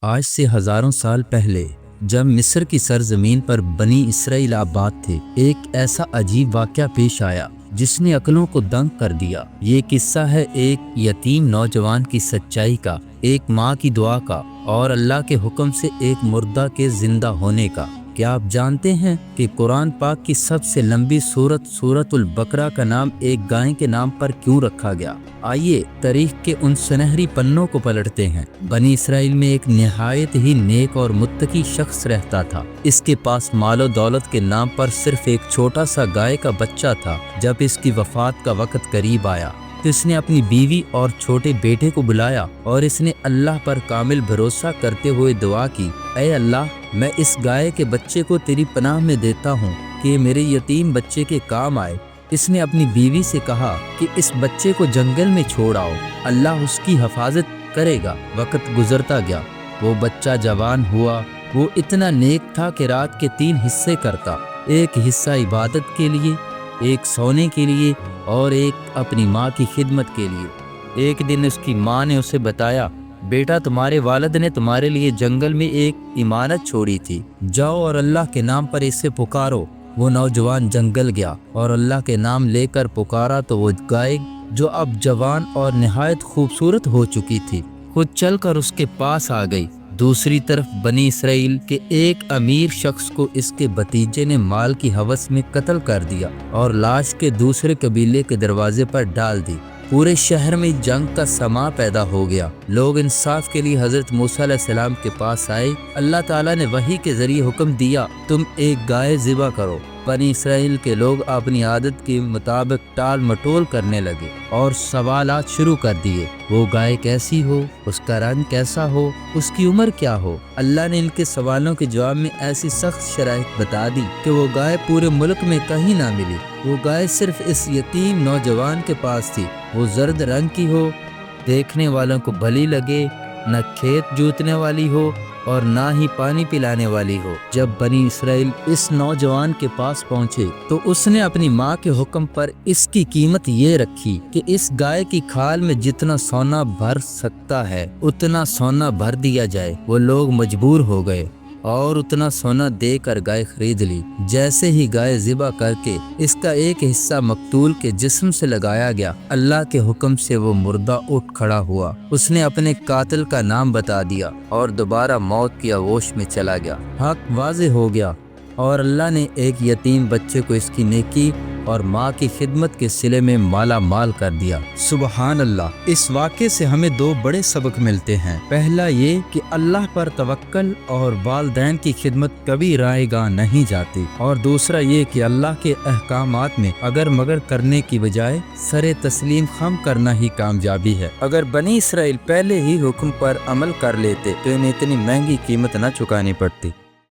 آج سے ہزاروں سال پہلے جب مصر کی سرزمین پر بنی اسرائیل آباد تھے، ایک ایسا عجیب واقعہ پیش آیا جس نے عقلوں کو دنگ کر دیا۔ یہ قصہ ہے ایک یتیم نوجوان کی سچائی کا، ایک ماں کی دعا کا اور اللہ کے حکم سے ایک مردہ کے زندہ ہونے کا۔ کیا آپ جانتے ہیں کہ قرآن پاک کی سب سے لمبی سورۃ البقرہ کا نام ایک گائے کے نام پر کیوں رکھا گیا؟ آئیے تاریخ کے ان سنہری پنوں کو پلٹتے ہیں۔ بنی اسرائیل میں ایک نہایت ہی نیک اور متقی شخص رہتا تھا۔ اس کے پاس مال و دولت کے نام پر صرف ایک چھوٹا سا گائے کا بچہ تھا۔ جب اس کی وفات کا وقت قریب آیا تو اس نے اپنی بیوی اور چھوٹے بیٹے کو بلایا اور اس نے اللہ پر کامل بھروسہ کرتے ہوئے دعا کی، اے اللہ، میں اس گائے کے بچے کو تیری پناہ میں دیتا ہوں کہ میرے یتیم بچے کے کام آئے۔ اس نے اپنی بیوی سے کہا کہ اس بچے کو جنگل میں چھوڑ آؤ، اللہ اس کی حفاظت کرے گا۔ وقت گزرتا گیا، وہ بچہ جوان ہوا۔ وہ اتنا نیک تھا کہ رات کے 3 حصے کرتا، ایک حصہ عبادت کے لیے، ایک سونے کے لیے اور ایک اپنی ماں کی خدمت کے لیے۔ ایک دن اس کی ماں نے اسے بتایا، بیٹا، تمہارے والد نے تمہارے لیے جنگل میں ایک امانت چھوڑی تھی، جاؤ اور اللہ کے نام پر اسے پکارو۔ وہ نوجوان جنگل گیا اور اللہ کے نام لے کر پکارا تو وہ گائے، جو اب جوان اور نہایت خوبصورت ہو چکی تھی، خود چل کر اس کے پاس آ گئی۔ دوسری طرف بنی اسرائیل کے ایک امیر شخص کو اس کے بھتیجے نے مال کی ہوس میں قتل کر دیا اور لاش کے دوسرے قبیلے کے دروازے پر ڈال دی۔ پورے شہر میں جنگ کا سماں پیدا ہو گیا۔ لوگ انصاف کے لیے حضرت موسیٰ علیہ السلام کے پاس آئے۔ اللہ تعالیٰ نے وحی کے ذریعے حکم دیا، تم ایک گائے ذبح کرو۔ بنی اسرائیل کے لوگ اپنی عادت کے مطابق ٹال مٹول کرنے لگے اور سوالات شروع کر دیے، وہ گائے کیسی ہو، اس کا رنگ کیسا ہو، اس کی عمر کیا ہو۔ اللہ نے ان کے سوالوں کے جواب میں ایسی سخت شرائط بتا دی کہ وہ گائے پورے ملک میں کہیں نہ ملی۔ وہ گائے صرف اس یتیم نوجوان کے پاس تھی۔ وہ زرد رنگ کی ہو، دیکھنے والوں کو بھلی لگے، نہ کھیت جوتنے والی ہو اور نہ ہی پانی پلانے والی ہو۔ جب بنی اسرائیل اس نوجوان کے پاس پہنچے تو اس نے اپنی ماں کے حکم پر اس کی قیمت یہ رکھی کہ اس گائے کی کھال میں جتنا سونا بھر سکتا ہے اتنا سونا بھر دیا جائے۔ وہ لوگ مجبور ہو گئے اور اتنا سونا دے کر گائے خرید لی۔ جیسے ہی گائے ذبح کر کے اس کا ایک حصہ مقتول کے جسم سے لگایا گیا، اللہ کے حکم سے وہ مردہ اٹھ کھڑا ہوا۔ اس نے اپنے قاتل کا نام بتا دیا اور دوبارہ موت کی آغوش میں چلا گیا۔ حق واضح ہو گیا اور اللہ نے ایک یتیم بچے کو اس کی نیکی اور ماں کی خدمت کے صلے میں مالا مال کر دیا۔ سبحان اللہ۔ اس واقعے سے ہمیں 2 بڑے سبق ملتے ہیں۔ پہلا یہ کہ اللہ پر توکل اور والدین کی خدمت کبھی رائے گاہ نہیں جاتی، اور دوسرا یہ کہ اللہ کے احکامات میں اگر مگر کرنے کی بجائے سر تسلیم خم کرنا ہی کامیابی ہے۔ اگر بنی اسرائیل پہلے ہی حکم پر عمل کر لیتے تو انہیں اتنی مہنگی قیمت نہ چکانی پڑتی۔